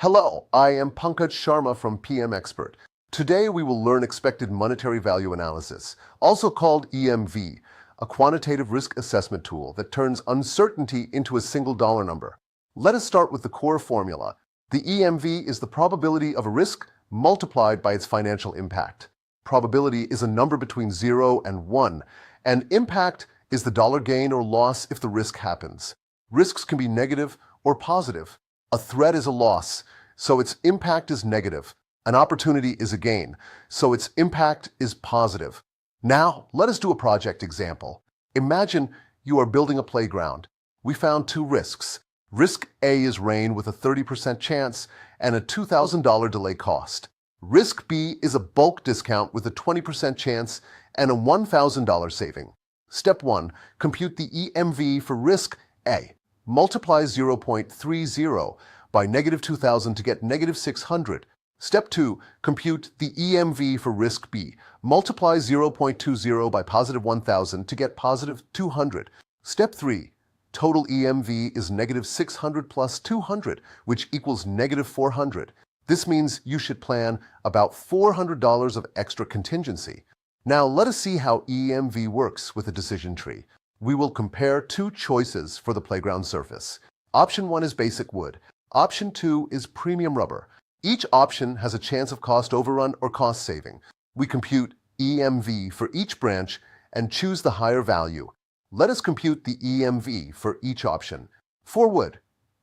Hello, I am Pankaj Sharma from PM Expert. Today we will learn expected monetary value analysis, also called EMV, a quantitative risk assessment tool that turns uncertainty into a single dollar number. Let us start with the core formula. The EMV is the probability of a risk multiplied by its financial impact. Probability is a number between 0 and 1, and impact is the dollar gain or loss if the risk happens. Risks can be negative or positive. A threat is a loss, so its impact is negative. An opportunity is a gain, so its impact is positive. Now, let us do a project example. Imagine you are building a playground. We found two risks. Risk A is rain with a 30% chance and a $2,000 delay cost. Risk B is a bulk discount with a 20% chance and a $1,000 saving. Step 1. Compute the EMV for risk A. Multiply 0.30 by negative 2,000 to get negative 600. Step 2. Compute the EMV for risk B. Multiply 0.20 by positive 1,000 to get positive 200. Step 3. Total EMV is negative 600 plus 200, which equals negative 400. This means you should plan about $400 of extra contingency. Now let us see how EMV works with a decision tree. We will compare two choices for the playground surface. Option 1 is basic wood. Option 2 is premium rubber. Each option has a chance of cost overrun or cost saving. We compute EMV for each branch and choose the higher value. Let us compute the EMV for each option. For wood,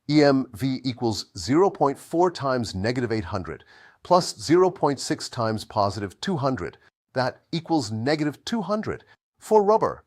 EMV equals 0.4 times negative 800 plus 0.6 times positive 200. That equals negative 200. For rubber,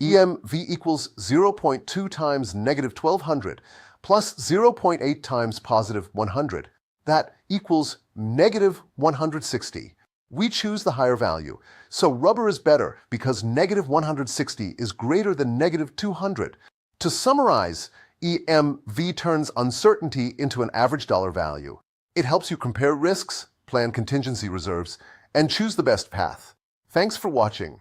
EMV equals 0.2 times negative 1200 plus 0.8 times positive 100. That equals negative 160. We choose the higher value. So rubber is better because negative 160 is greater than negative 200. To summarize, EMV turns uncertainty into an average dollar value. It helps you compare risks, plan contingency reserves, and choose the best path. Thanks for watching.